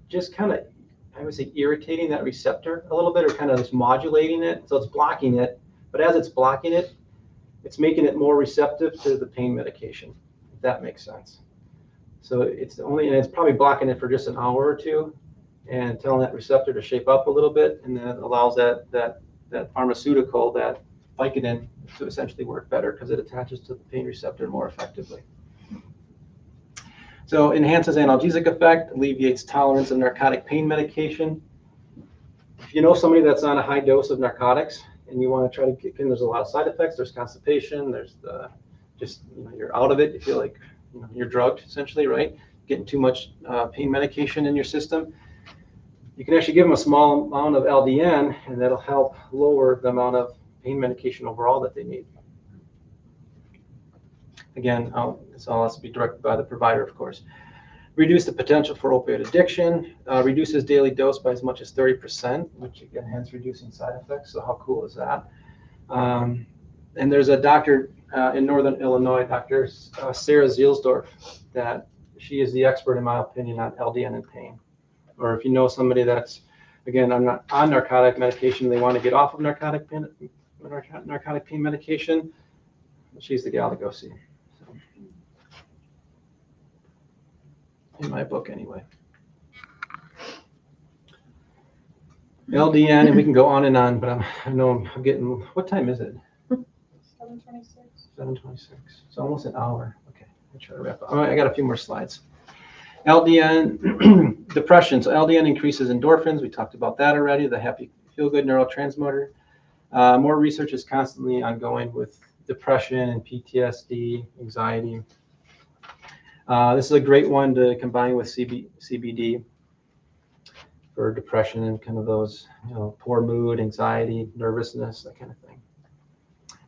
just kind of, I would say, irritating that receptor a little bit, or kind of just modulating it. So it's blocking it, but as it's blocking it, it's making it more receptive to the pain medication, if that makes sense. So it's probably blocking it for just an hour or two and telling that receptor to shape up a little bit, and then it allows that pharmaceutical, that Vicodin, to essentially work better because it attaches to the pain receptor more effectively. So enhances analgesic effect, alleviates tolerance of narcotic pain medication. If you know somebody that's on a high dose of narcotics and you want to try to get in, there's a lot of side effects. There's constipation. There's you're out of it. You feel like you're drugged essentially, right? Getting too much pain medication in your system. You can actually give them a small amount of LDN, and that'll help lower the amount of pain medication overall that they need. Again, this all has to be directed by the provider, of course. Reduce the potential for opioid addiction, reduces daily dose by as much as 30%, which again, hence reducing side effects. So how cool is that? And there's a doctor in Northern Illinois, Dr. Sarah Zielsdorf, that she is the expert, in my opinion, on LDN and pain. Or if you know somebody that's, again, on narcotic medication, they want to get off of narcotic pain medication, she's the gal to go see. So, in my book, anyway. LDN, and we can go on and on, but I know I'm getting, what time is it? 7:26. 7:26. It's almost an hour. Okay, I'll try to wrap up. All right, I got a few more slides. LDN, depression. So LDN increases endorphins. We talked about that already, the happy, feel-good neurotransmitter. More research is constantly ongoing with depression and PTSD, anxiety. This is a great one to combine with CBD for depression and kind of those, poor mood, anxiety, nervousness, that kind of thing.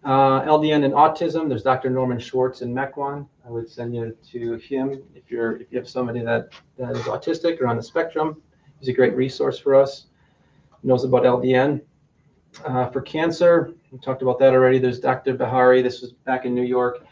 LDN and autism, there's Dr. Norman Schwartz in Mequon. I would send you to him if you have somebody that is autistic or on the spectrum. He's a great resource for us. He knows about LDN. For cancer, we talked about that already. There's Dr. Bahari. This was back in New York.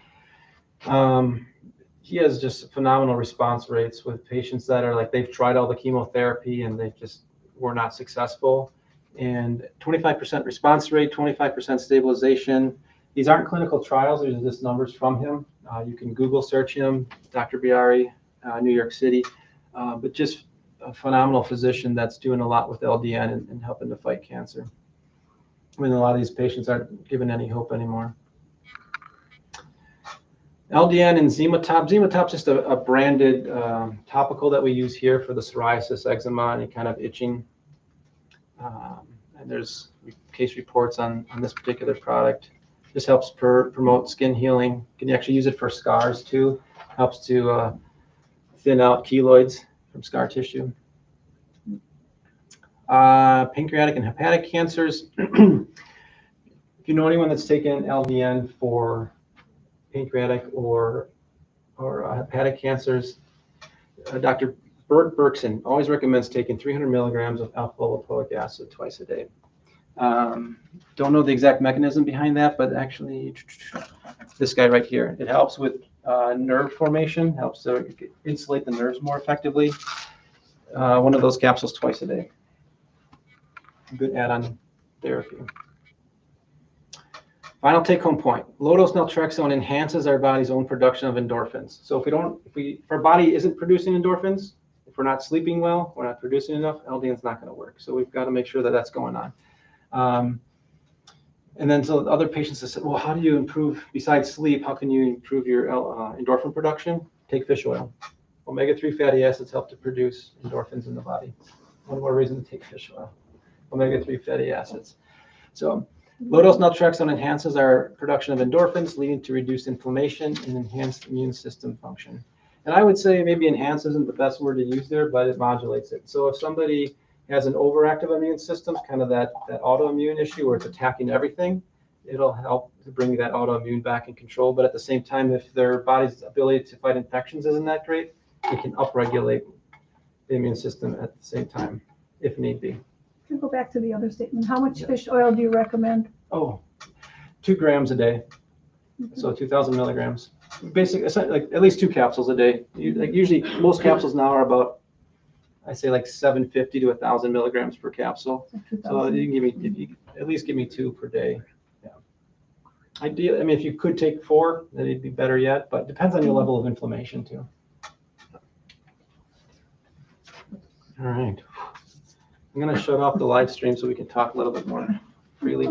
He has just phenomenal response rates with patients that are like, they've tried all the chemotherapy and they just were not successful. And 25% response rate, 25% stabilization. These aren't clinical trials. These are just numbers from him. You can Google search him, Dr. Biari, New York City. But just a phenomenal physician that's doing a lot with LDN and helping to fight cancer. I mean, a lot of these patients aren't given any hope anymore. LDN and Zemotop. Zemotop's just a branded topical that we use here for the psoriasis, eczema, any kind of itching. And there's case reports on this particular product. This helps promote skin healing. You can actually use it for scars too. Helps to thin out keloids from scar tissue. Pancreatic and hepatic cancers. If you know anyone that's taken LDN for pancreatic or hepatic cancers, Dr. Bert Berkson always recommends taking 300 milligrams of alpha-lipoic acid twice a day. Don't know the exact mechanism behind that, but actually, this guy right here, it helps with nerve formation, helps to insulate the nerves more effectively. One of those capsules twice a day. Good add-on therapy. Final take-home point: low dose naltrexone enhances our body's own production of endorphins. So if our body isn't producing endorphins, if we're not sleeping well, we're not producing enough, LDN's not going to work. So we've got to make sure that that's going on. And then so other patients have said, well, how do you improve, besides sleep, how can you improve your endorphin production? Take fish oil. Omega-3 fatty acids help to produce endorphins in the body. One more reason to take fish oil. Omega-3 fatty acids. So low dose naltrexone enhances our production of endorphins, leading to reduced inflammation and enhanced immune system function. And I would say maybe enhance isn't the best word to use there, but it modulates it. So if somebody has an overactive immune system, kind of that autoimmune issue where it's attacking everything, it'll help to bring that autoimmune back in control. But at the same time, if their body's ability to fight infections isn't that great, it can upregulate the immune system at the same time, if need be. To go back to the other statement, how much fish oil do you recommend? Oh, 2 grams a day. So 2,000 milligrams. Basically, it's like at least 2 capsules a day. Usually, most capsules now are about, I say like 750 to 1,000 milligrams per capsule. So you can give me, if you at least give me 2 per day. Yeah. Ideally, I mean, if you could take 4, then it'd be better yet. But it depends on your level of inflammation too. All right. I'm gonna shut off the live stream so we can talk a little bit more freely.